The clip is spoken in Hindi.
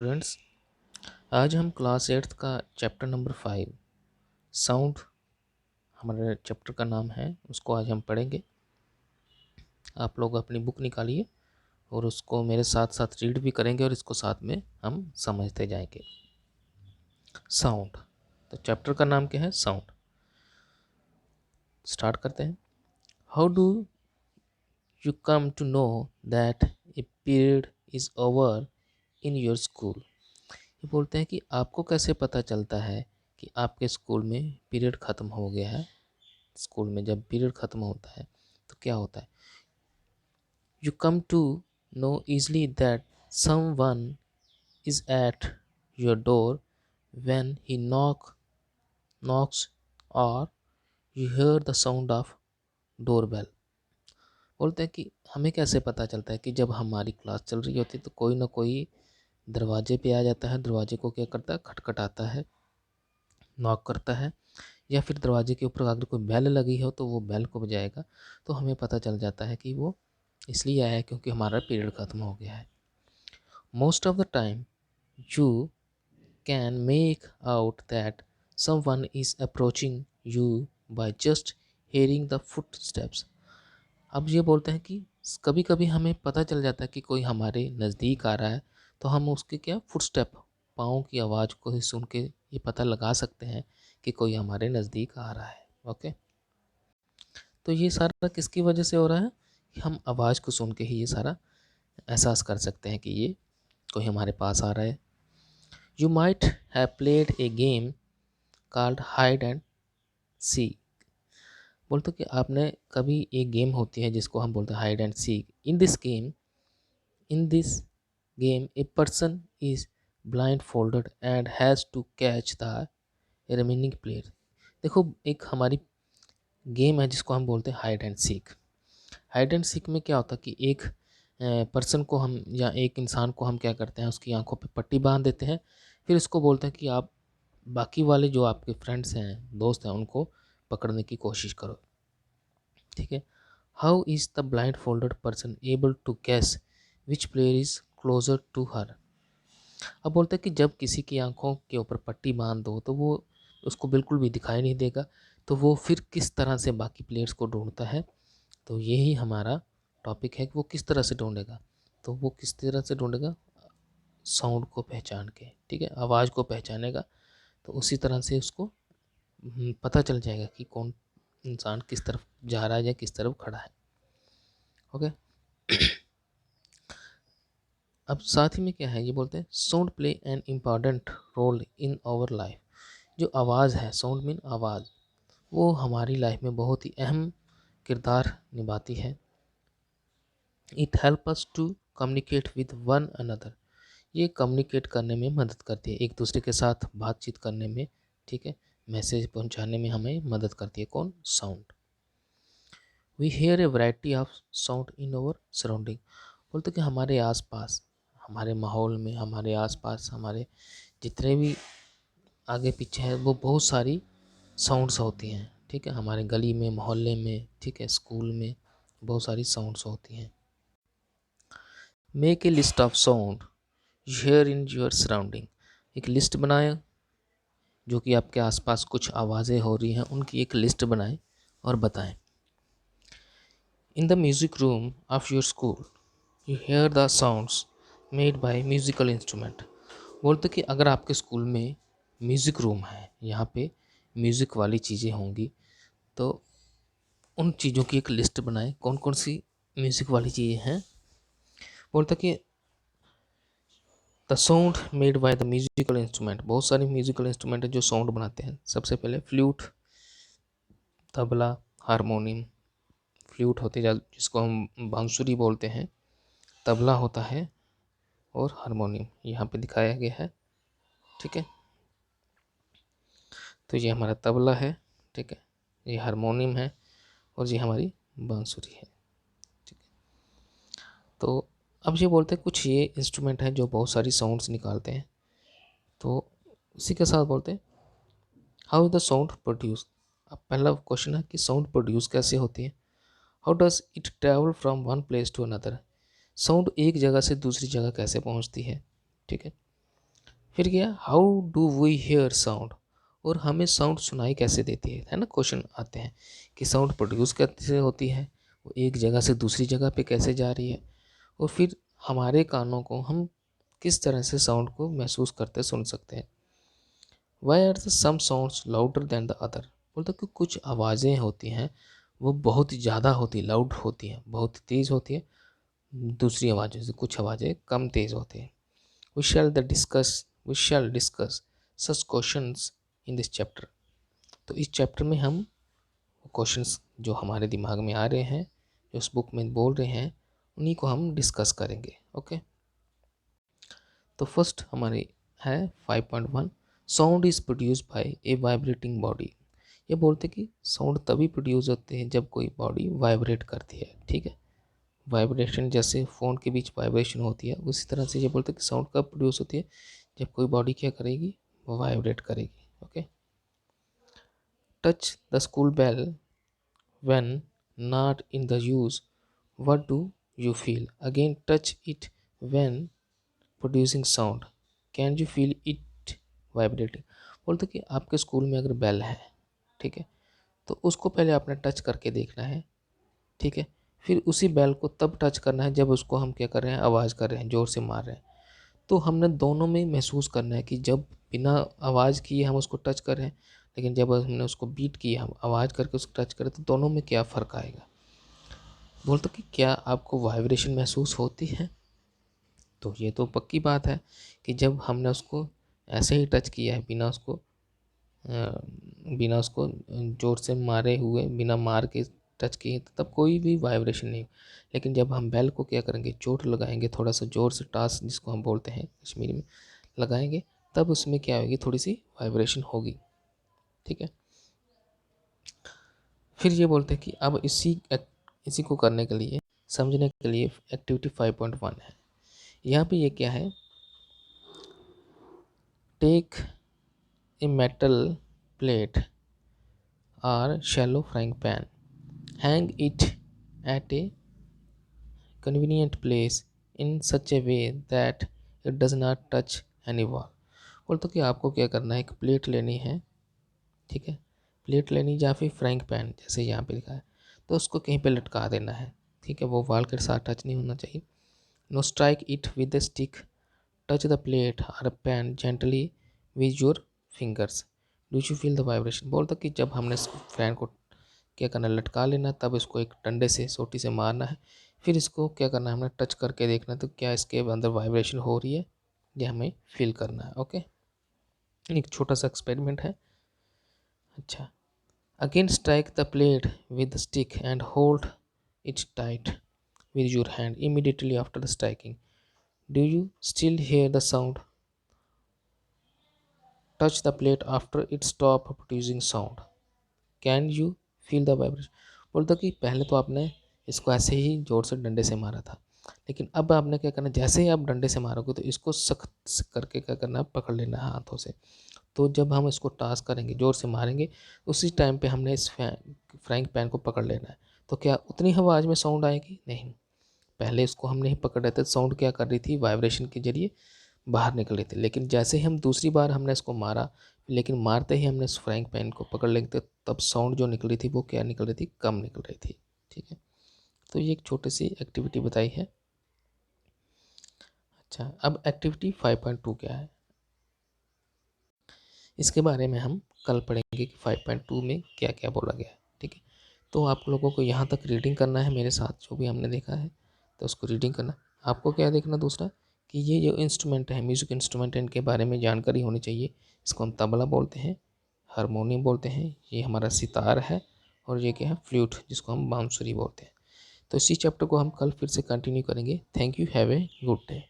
स्टूडेंट्स, आज हम क्लास 8th का चैप्टर नंबर 5 साउंड हमारे चैप्टर का नाम है, उसको आज हम पढ़ेंगे। आप लोग अपनी बुक निकालिए और उसको मेरे साथ साथ रीड भी करेंगे और इसको साथ में हम समझते जाएंगे। साउंड, तो चैप्टर का नाम क्या है? साउंड। स्टार्ट करते हैं। How do you come to know that a period is over in your school? ये बोलते हैं कि आपको कैसे पता चलता है कि आपके स्कूल में पीरियड ख़त्म हो गया है। स्कूल में जब पीरियड ख़त्म होता है तो क्या होता है? You come to know easily that someone is at your door when he knocks और you hear the sound of door bell. बोलते हैं कि हमें कैसे पता चलता है कि जब हमारी क्लास चल रही होती है तो कोई ना कोई दरवाजे पे आ जाता है, दरवाजे को क्या करता है? खटखटाता है, नॉक करता है, या फिर दरवाजे के ऊपर अगर कोई बेल लगी हो तो वो बेल को बजाएगा। तो हमें पता चल जाता है कि वो इसलिए आया है क्योंकि हमारा पीरियड ख़त्म हो गया है। Most of the time you can make out that someone is approaching you by just hearing the foot steps. अब ये बोलते हैं कि कभी कभी हमें पता चल जाता है कि कोई हमारे नज़दीक आ रहा है, तो हम उसके क्या फुट स्टेप, पाँव की आवाज़ को ही सुन के ये पता लगा सकते हैं कि कोई हमारे नज़दीक आ रहा है। ओके, तो ये सारा किसकी वजह से हो रहा है? कि हम आवाज़ को सुन के ही ये सारा एहसास कर सकते हैं कि ये कोई हमारे पास आ रहा है। You might have played a game called hide and seek. बोलते कि आपने कभी एक गेम होती है जिसको हम बोलते हैं hide and seek. In this game a person is blindfolded and has to catch the remaining player. देखो, एक हमारी गेम है जिसको हम बोलते हैं hide and seek. Hide and seek में क्या होता है कि एक पर्सन को हम या एक इंसान को हम क्या करते हैं, उसकी आंखों पे पट्टी बांध देते हैं, फिर इसको बोलते हैं कि आप बाकी वाले जो आपके फ्रेंड्स हैं, दोस्त हैं, उनको पकड़ने की कोशिश करो। ठीक है। How is the blindfolded person able to guess which player is closer to her. अब बोलते हैं कि जब किसी की आंखों के ऊपर पट्टी बांध दो तो वो उसको बिल्कुल भी दिखाई नहीं देगा, तो वो फिर किस तरह से बाकी प्लेयर्स को ढूंढता है। तो यही हमारा टॉपिक है कि वो किस तरह से ढूंढेगा। तो वो किस तरह से ढूंढेगा? साउंड को पहचान के, ठीक है, आवाज़ को पहचानेगा। तो उसी तरह से उसको पता चल जाएगा कि कौन इंसान किस तरफ जा रहा है या किस तरफ खड़ा है। ओके। अब साथ ही में क्या है, ये बोलते हैं sound play an important role in our life. जो आवाज़ है, साउंड मीन आवाज़, वो हमारी लाइफ में बहुत ही अहम किरदार निभाती है। It help us to communicate with one another. ये कम्युनिकेट करने में मदद करती है, एक दूसरे के साथ बातचीत करने में, ठीक है, मैसेज पहुंचाने में हमें मदद करती है। कौन? Sound. We hear a variety of sound in our surrounding. बोलते कि हमारे आसपास, हमारे माहौल में, हमारे आसपास, हमारे जितने भी आगे पीछे है, वो बहुत सारी साउंड्स होती हैं। ठीक है, हमारे गली में, मोहल्ले में, ठीक है, स्कूल में बहुत सारी साउंड्स होती हैं। Make a list of sound here in your surrounding. एक लिस्ट बनाएं, जो कि आपके आसपास कुछ आवाज़ें हो रही हैं उनकी एक लिस्ट बनाएं और बताएं। In the music room of your school you hear the sounds made by musical instrument. बोलते कि अगर आपके स्कूल में म्यूज़िक रूम है, यहाँ पे म्यूज़िक वाली चीज़ें होंगी, तो उन चीज़ों की एक लिस्ट बनाएं, कौन कौन सी म्यूज़िक वाली चीज़ें हैं। बोलता कि the sound made by the musical instrument. बहुत सारे म्यूजिकल इंस्ट्रूमेंट है जो साउंड बनाते हैं। सबसे पहले फ्लूट, तबला, हारमोनियम। फ्लूट होते जिसको हम बांसुरी बोलते हैं, तबला होता है, और हारमोनियम यहाँ पे दिखाया गया है। ठीक है, तो ये हमारा तबला है, ठीक है, ये हारमोनियम है, और ये हमारी बांसुरी है। ठीक है, तो अब ये बोलते हैं कुछ ये इंस्ट्रूमेंट हैं जो बहुत सारी साउंड्स निकालते हैं। तो इसी के साथ बोलते हैं how is the sound produce. अब पहला क्वेश्चन है कि साउंड प्रोड्यूस कैसे होती है। How does it travel from one place to another. Sound एक जगह से दूसरी जगह कैसे पहुंचती है। ठीक है, फिर क्या, how do we hear sound, और हमें साउंड सुनाई कैसे देती है ना। क्वेश्चन आते हैं कि साउंड प्रोड्यूस कैसे होती है, वो एक जगह से दूसरी जगह पे कैसे जा रही है, और फिर हमारे कानों को हम किस तरह से साउंड को महसूस करते सुन सकते हैं। Why are the some sounds louder than the other, बोलते कि कुछ आवाज़ें होती हैं वो बहुत ज़्यादा होती, लाउड होती हैं, बहुत तेज़ होती है, दूसरी आवाज़ों से कुछ आवाज़ें कम तेज़ होती हैं। We shall discuss such questions in this chapter, तो इस चैप्टर में हम क्वेश्चंस जो हमारे दिमाग में आ रहे हैं, जो उस बुक में बोल रहे हैं, उन्हीं को हम डिस्कस करेंगे। ओके, तो फर्स्ट हमारी है 5.1, sound is produce by A vibrating body. ये बोलते कि साउंड तभी प्रोड्यूस होते हैं जब कोई बॉडी वाइब्रेट करती है। ठीक है, वाइब्रेशन जैसे फ़ोन के बीच वाइब्रेशन होती है, उसी तरह से ये बोलते कि साउंड कब प्रोड्यूस होती है, जब कोई बॉडी क्या करेगी, वो वाइब्रेट करेगी। Okay, touch the school bell when not in the use, what do you feel? Again, touch it when producing sound, can you feel it vibrating? बोलते कि आपके स्कूल में अगर बेल है, ठीक है, तो उसको पहले आपने टच करके देखना है। ठीक है, फिर उसी बेल को तब टच करना है जब उसको हम क्या कर रहे हैं, आवाज़ कर रहे हैं, ज़ोर से मार रहे हैं। तो हमने दोनों में महसूस करना है कि जब बिना आवाज़ किए हम उसको टच कर रहे हैं, लेकिन जब हमने उसको बीट किया, हम आवाज़ करके उसको टच करें, तो दोनों में क्या फ़र्क आएगा। बोलते कि क्या आपको वाइब्रेशन महसूस होती है, तो ये तो पक्की बात है कि जब हमने उसको ऐसे ही टच किया है, बिना उसको ज़ोर से मारे हुए, बिना मार के टच किए, तो तब कोई भी वाइब्रेशन नहीं। लेकिन जब हम बेल को क्या करेंगे, चोट लगाएंगे, थोड़ा सा ज़ोर से टास जिसको हम बोलते हैं कश्मीरी में लगाएंगे, तब उसमें क्या होगी, थोड़ी सी वाइब्रेशन होगी। ठीक है, फिर ये बोलते हैं कि अब इसी को करने के लिए, समझने के लिए एक्टिविटी 5.1 है। यहाँ पे ये क्या है, टेक ए मेटल प्लेट और shallow frying pan, hang it at A convenient place in such a way that it does not touch any wall। बोलते कि आपको क्या करना है, एक प्लेट लेनी है। ठीक है, प्लेट लेनी या फिर फ्राइंग पैन जैसे यहाँ पे लिखा है, तो उसको कहीं पे लटका देना है। ठीक है, वो वॉल के साथ टच नहीं होना चाहिए। No strike it with the stick, touch the plate और pan gently with your fingers, do you feel the vibration. बोलता कि जब हमने फैन को क्या करना है, लटका लेना, तब इसको एक डंडे से, सोटी से मारना है, फिर इसको क्या करना है, हमने टच करके देखना है, तो क्या इसके अंदर वाइब्रेशन हो रही है, ये हमें फील करना है। ओके, एक छोटा सा एक्सपेरिमेंट है। अच्छा, again strike the plate with stick and hold it tight with your hand immediately after the striking, do you still here the sound, touch the plate after it stop producing sound, can you feel the vibration. बोलता कि पहले तो आपने इसको ऐसे ही जोर से डंडे से मारा था, लेकिन अब आपने क्या करना, जैसे ही आप डंडे से मारोगे तो इसको सख्त करके क्या करना है, पकड़ लेना है हाथों से। तो जब हम इसको टास करेंगे, जोर से मारेंगे, उसी टाइम पे हमने इस फ्राइंग पैन को पकड़ लेना है। तो क्या उतनी आवाज़ में साउंड आएगी, नहीं। पहले इसको हमने ही पकड़ रहे थे, साउंड क्या कर रही थी, वाइब्रेशन के जरिए बाहर निकल रही थी। लेकिन जैसे ही हम दूसरी बार हमने इसको मारा, लेकिन मारते ही हमने इस फ्राइंग पैन को पकड़ लेते, तब साउंड जो निकल रही थी वो क्या निकल रही थी, कम निकल रही थी। ठीक है, तो ये एक छोटी सी एक्टिविटी बताई है। अच्छा, अब एक्टिविटी 5.2 क्या है, इसके बारे में हम कल पढ़ेंगे कि 5.2 में क्या क्या बोला गया है। ठीक है, तो आप लोगों को यहाँ तक रीडिंग करना है मेरे साथ, जो भी हमने देखा है तो उसको रीडिंग करना। आपको क्या देखना, दूसरा कि ये जो इंस्ट्रूमेंट है, म्यूज़िक इंस्ट्रूमेंट है, इनके बारे में जानकारी होनी चाहिए। इसको हम तबला बोलते हैं, हारमोनियम बोलते हैं, ये हमारा सितार है, और ये क्या है, फ्लूट, जिसको हम बांसुरी बोलते हैं। तो इसी चैप्टर को हम कल फिर से कंटिन्यू करेंगे। Thank you, have a good day.